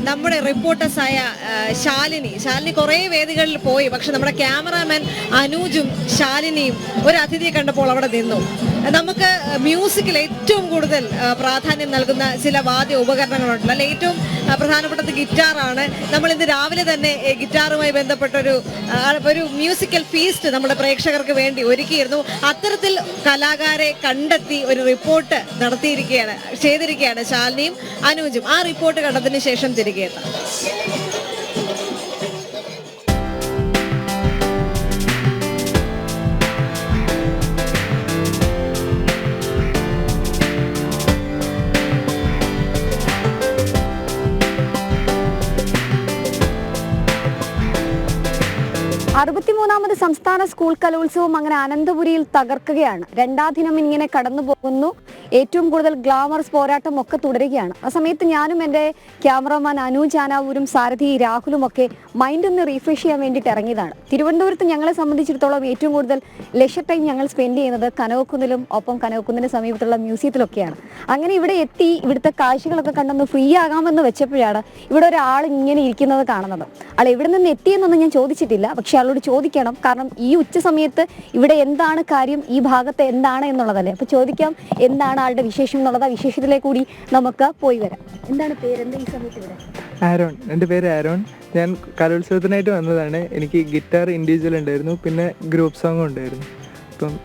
നമ്മുടെ റിപ്പോർട്ടേഴ്സായ ശാലിനി കുറേ വേദികളിൽ പോയി. പക്ഷെ നമ്മുടെ ക്യാമറാമാൻ അനൂജും ശാലിനിയും ഒരു അതിഥിയെ കണ്ടപ്പോൾ അവിടെ നിന്നു. നമുക്ക് മ്യൂസിക്കിൽ ഏറ്റവും കൂടുതൽ പ്രാധാന്യം നൽകുന്ന ചില വാദ്യ ഉപകരണങ്ങളുണ്ട്. അല്ലെ, ഏറ്റവും പ്രധാനപ്പെട്ടത് ഗിറ്റാറാണ്. നമ്മൾ ഇന്ന് രാവിലെ തന്നെ ഗിറ്റാറുമായി ബന്ധപ്പെട്ടൊരു മ്യൂസിക്കൽ ഫീസ്റ്റ് നമ്മുടെ പ്രേക്ഷകർക്ക് വേണ്ടി ഒരുക്കിയിരുന്നു. അത്തരത്തിൽ കലാകാരെ കണ്ടെത്തി ഒരു റിപ്പോർട്ട് ചെയ്തിരിക്കുകയാണ് ശാലിനിയും അനൂജും. ആ റിപ്പോർട്ട് കണ്ടതിന് ശേഷം തിരികെ എത്താം. 63ാമത് സംസ്ഥാന സ്കൂൾ കലോത്സവം അങ്ങനെ അനന്തപുരിയിൽ തകർക്കുകയാണ്. രണ്ടാം ദിനം ഇങ്ങനെ കടന്നു പോകുന്നു. ഏറ്റവും കൂടുതൽ ഗ്ലാമറസ് പോരാട്ടം ഒക്കെ തുടരുകയാണ്. ആ സമയത്ത് ഞാനും എൻ്റെ ക്യാമറമാൻ അനൂജ് ആനാവൂരും സാരഥി രാഹുലും ഒക്കെ മൈൻഡ് ഒന്ന് റീഫ്രഷ് ചെയ്യാൻ വേണ്ടിയിട്ട് ഇറങ്ങിയതാണ്. തിരുവനന്തപുരത്ത് ഞങ്ങളെ സംബന്ധിച്ചിടത്തോളം ഏറ്റവും കൂടുതൽ ലെഷർ ടൈം ഞങ്ങൾ സ്പെൻഡ് ചെയ്യുന്നത് കനകക്കുന്നിലും ഒപ്പം കനകക്കുന്നിന് സമീപത്തുള്ള മ്യൂസിയത്തിലൊക്കെയാണ്. അങ്ങനെ ഇവിടെ എത്തി ഇവിടുത്തെ കാഴ്ചകളൊക്കെ കണ്ടൊന്ന് ഫ്രീ ആകാമെന്ന് വെച്ചപ്പോഴാണ് ഇവിടെ ഒരാൾ ഇങ്ങനെ ഇരിക്കുന്നത് കാണുന്നത്. ആൾ എവിടെ നിന്ന് എത്തിയെന്നൊന്നും ഞാൻ ചോദിച്ചിട്ടില്ല, പക്ഷെ ആളോട് ചോദിക്കണം. കാരണം ഈ ഉച്ച സമയത്ത് ഇവിടെ എന്താണ് കാര്യം, ഈ ഭാഗത്ത് എന്താണ് എന്നുള്ളതല്ലേ. അപ്പോൾ ചോദിക്കാം എന്താണ് ആളുടെ വിശേഷം എന്നുള്ളത്. ആ വിശേഷത്തിലേക്ക് കൂടി നമുക്ക് പോയി വരാം. എന്താണ് പേര്, എന്താ ഈ സമയത്ത് ഇവിടെ? ആരോൺ. എൻ്റെ പേര് ആരോൺ. ഞാൻ കലോത്സവത്തിനായിട്ട് വന്നതാണ്. എനിക്ക് ഗിറ്റാർ ഇൻഡിവിജ്വൽ ഉണ്ടായിരുന്നു, പിന്നെ ഗ്രൂപ്പ് സോങ്ങും ഉണ്ടായിരുന്നു. അപ്പം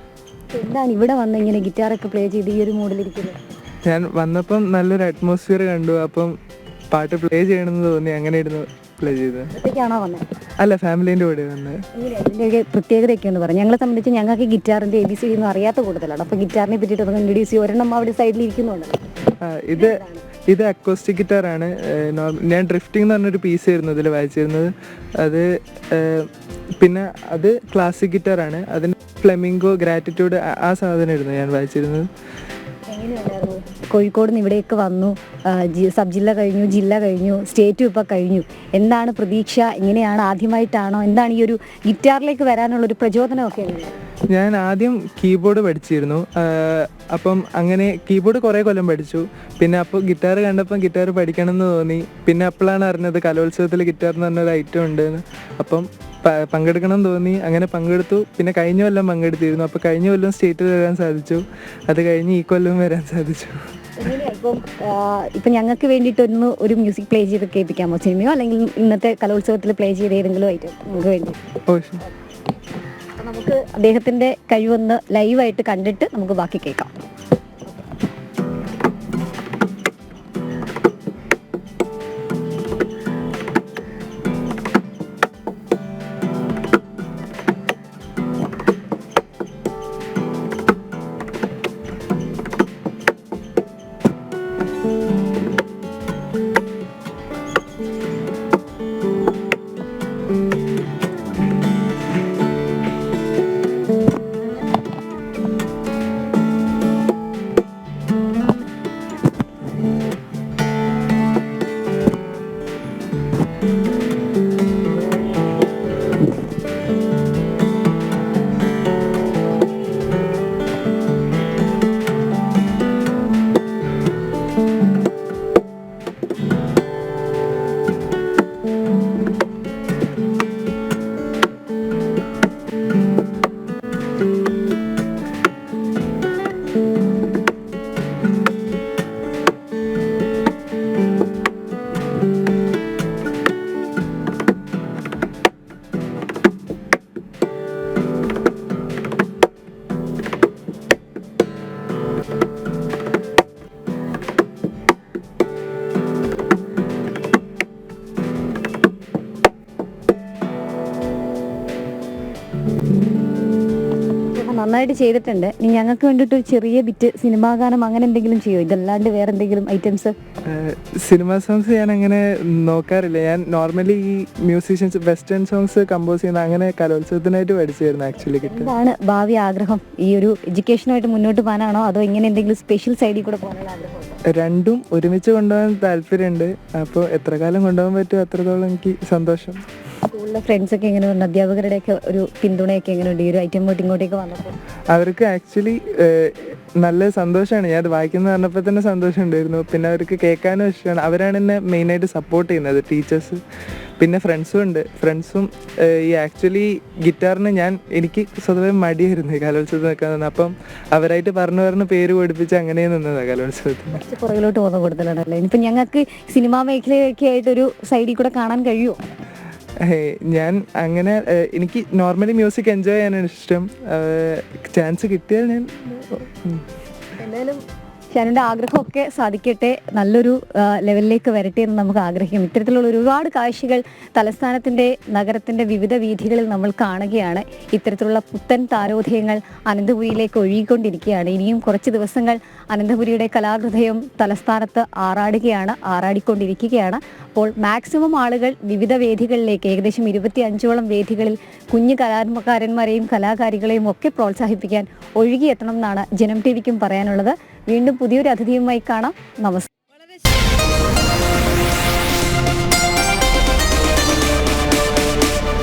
എന്താണ് ഇവിടെ വന്ന് ഇങ്ങനെ ഗിറ്റാറൊക്കെ പ്ലേ ചെയ്ത് ഈ ഒരു മൂഡിലിരിക്കുന്നത്? ഞാൻ വന്നപ്പം നല്ലൊരു അറ്റ്മോസ്ഫിയർ കണ്ടു. അപ്പം പാട്ട് പ്ലേ ചെയ്യണമെന്ന് തോന്നി, അങ്ങനെ ഇരുന്ന് പ്ലേ ചെയ്തത്. ഒറ്റയ്ക്കാണോ വന്നത്? അല്ല, ഫാമിലീൻ്റെ കൂടെ വന്നത്. ഇതിൻ്റെയൊക്കെ പ്രത്യേകതയൊക്കെ എന്ന് പറയാം. ഞങ്ങളെ സംബന്ധിച്ച് ഞങ്ങൾക്ക് ഗിറ്റാറിൻ്റെ ABCD ഒന്നും അറിയാത്ത കൂടുതലാണ്. അപ്പോൾ ഗിറ്റാറിനെ പറ്റിയിട്ട് ഒന്ന് ഇൻട്രൊഡ്യൂസ് ചെയ്യും. ഒരെണ്ണം അവിടെ സൈഡിൽ ഇരിക്കുന്നുണ്ട്. ഇത് അക്കോസ്റ്റിക് ഗിറ്റാറാണ്. ഞാൻ ഡ്രിഫ്റ്റിംഗ് എന്ന് പറഞ്ഞൊരു പീസ് ആയിരുന്നു ഇതിൽ വായിച്ചിരുന്നത്. അത് പിന്നെ അത് ക്ലാസിക് ഗിറ്റാറാണ്. അതിന് ഫ്ലെമിംഗോ, ഗ്രാറ്റിറ്റ്യൂഡ് ആ സാധനമായിരുന്നു ഞാൻ വായിച്ചിരുന്നത്. എങ്ങനെയുണ്ടായിരുന്നു? കോഴിക്കോട് നിന്ന് ഇവിടേക്ക് വന്നു, സബ് ജില്ല കഴിഞ്ഞു, ജില്ല കഴിഞ്ഞു, സ്റ്റേറ്റും ഇപ്പോൾ കഴിഞ്ഞു. എന്താണ് പ്രതീക്ഷ? എങ്ങനെയാണ്, ആദ്യമായിട്ടാണോ? എന്താണ് ഈ ഒരു ഗിറ്റാറിലേക്ക് വരാനുള്ളൊരു പ്രചോദനമൊക്കെ എങ്ങനെയാണ്? ഞാൻ ആദ്യം കീബോർഡ് പഠിച്ചിരുന്നു. അപ്പം അങ്ങനെ കീബോർഡ് കുറേ കൊല്ലം പഠിച്ചു. പിന്നെ അപ്പോൾ ഗിറ്റാർ കണ്ടപ്പം ഗിറ്റാർ പഠിക്കണം എന്ന് തോന്നി. പിന്നെ അപ്പോഴാണ് അറിഞ്ഞത് കലോത്സവത്തിൽ ഗിറ്റാർ എന്ന് പറഞ്ഞൊരു ഐറ്റം ഉണ്ടെന്ന്. അപ്പം പങ്കെടുക്കണം എന്ന് തോന്നി, അങ്ങനെ പങ്കെടുത്തു. പിന്നെ കഴിഞ്ഞ കൊല്ലം പങ്കെടുത്തിരുന്നു. അപ്പോൾ കഴിഞ്ഞ കൊല്ലം സ്റ്റേറ്റിൽ വരാൻ സാധിച്ചു. അത് കഴിഞ്ഞ് ഈ കൊല്ലം വരാൻ സാധിച്ചു. ഇപ്പം ഞങ്ങൾക്ക് വേണ്ടിയിട്ടൊന്ന് ഒരു മ്യൂസിക് പ്ലേ ചെയ്ത് കേൾപ്പിക്കാമോ? സിനിമയോ അല്ലെങ്കിൽ ഇന്നത്തെ കലോത്സവത്തിൽ പ്ലേ ചെയ്ത് ഏതെങ്കിലും ഐറ്റം നമുക്ക് വേണ്ടി? നമുക്ക് അദ്ദേഹത്തിൻ്റെ കഴിവൊന്ന് ലൈവായിട്ട് കണ്ടിട്ട് നമുക്ക് ബാക്കി കേൾക്കാം. നന്നായിട്ട് ചെയ്തിട്ടുണ്ട്. ഇനി ഞങ്ങൾക്ക് വേണ്ടിയിട്ട് ഒരു ചെറിയ ബിറ്റ് സിനിമാ ഗാനം അങ്ങനെ എന്തെങ്കിലും ചെയ്യുമോ? ഇതല്ലാണ്ട് വേറെ എന്തെങ്കിലും ഐറ്റംസ്? സിനിമ സോങ്സ് ഞാൻ അങ്ങനെ നോക്കാറില്ല. ഞാൻ നോർമലി ഈ മ്യൂസീഷ്യൻസ് വെസ്റ്റേൺ സോങ്സ് കമ്പോസ് ചെയ്യുന്ന അങ്ങനെ കലോത്സവത്തിനായിട്ട് പഠിച്ചായിരുന്നു ആക്ച്വലി. എന്താണ് ഭാവി ആഗ്രഹം? ഈ ഒരു എഡ്യൂക്കേഷനുമായിട്ട് മുന്നോട്ട് പോകാനാണോ അതോ ഇങ്ങനെ എന്തെങ്കിലും സ്പെഷ്യൽ സൈഡിൽ കൂടെ പോകാനുള്ള ആഗ്രഹമുണ്ടോ? രണ്ടും ഒരുമിച്ച് കൊണ്ടുപോകാൻ താല്പര്യമുണ്ട്. അപ്പോൾ എത്ര കാലം കൊണ്ടുപോകാൻ പറ്റുമോ അത്രത്തോളം എനിക്ക് സന്തോഷം. സ്കൂളിലെ ഫ്രണ്ട്സ് ഒക്കെ എങ്ങനെയുണ്ട്? അധ്യാപകരുടെയൊക്കെ ഒരു പിന്തുണയൊക്കെ എങ്ങനെയുണ്ട് ഈ ഒരു ഐറ്റം ബോട്ട് ഇങ്ങോട്ടേക്ക് വന്നപ്പോൾ? അവർക്ക് ആക്ച്വലി നല്ല സന്തോഷമാണ്. ഞാൻ അത് വായിക്കുന്ന പറഞ്ഞപ്പോൾ തന്നെ സന്തോഷം ഉണ്ടായിരുന്നു. പിന്നെ അവർക്ക് കേൾക്കാനും ഇഷ്ടമാണ്. അവരാണ് എന്നെ മെയിനായിട്ട് സപ്പോർട്ട് ചെയ്യുന്നത്, ടീച്ചേഴ്സ്. പിന്നെ ഫ്രണ്ട്സും ഉണ്ട്. ഫ്രണ്ട്സും ഈ ആക്ച്വലി ഗിറ്റാറിന് എനിക്ക് സ്വതവേ മടിയായിരുന്നു ഈ കലോത്സവത്തിൽ നിൽക്കാൻ തന്നെ. അപ്പം അവരായിട്ട് പറഞ്ഞു പേര് പഠിപ്പിച്ച് അങ്ങനെ നിന്നതാണ് കലോത്സവത്തിന്. കുറച്ച് പുറകിലോട്ട് പോകുന്ന കൂടുതലാണല്ലേ? ഇനിയിപ്പോൾ ഞങ്ങൾക്ക് സിനിമാ മേഖലയൊക്കെ ആയിട്ടൊരു സൈഡിൽ കൂടെ കാണാൻ കഴിയുമോ? ഞാൻ അങ്ങനെ എനിക്ക് നോർമലി മ്യൂസിക് എൻജോയ് ചെയ്യാനാണ് ഇഷ്ടം. ചാൻസ് കിട്ടിയാൽ ഞാൻ എന്തായാലും ഷാനുവിൻ്റെ ആഗ്രഹമൊക്കെ സാധിക്കട്ടെ, നല്ലൊരു ലെവലിലേക്ക് വരട്ടെ എന്ന് നമുക്ക് ആഗ്രഹിക്കാം. ഇത്തരത്തിലുള്ള ഒരുപാട് കാഴ്ചകൾ തലസ്ഥാനത്തിൻ്റെ നഗരത്തിൻ്റെ വിവിധ വീഥികളിൽ നമ്മൾ കാണുകയാണ്. ഇത്തരത്തിലുള്ള പുത്തൻ താരോദയങ്ങൾ അനന്തപുരിയിലേക്ക് ഒഴുകിക്കൊണ്ടിരിക്കുകയാണ്. ഇനിയും കുറച്ച് ദിവസങ്ങൾ അനന്തപുരിയുടെ കലാഹൃദയം തലസ്ഥാനത്ത് ആറാടിക്കൊണ്ടിരിക്കുകയാണ്. അപ്പോൾ മാക്സിമം ആളുകൾ വിവിധ വേദികളിലേക്ക്, ഏകദേശം 25ഓളം വേദികളിൽ കുഞ്ഞു കലാകാരന്മാരെയും കലാകാരികളെയും ഒക്കെ പ്രോത്സാഹിപ്പിക്കാൻ ഒഴുകിയെത്തണം എന്നാണ് ജനം ടി വിക്കും പറയാനുള്ളത്. വീണ്ടും പുതിയൊരു അതിഥിയുമായി കാണാം. നമസ്കാരം.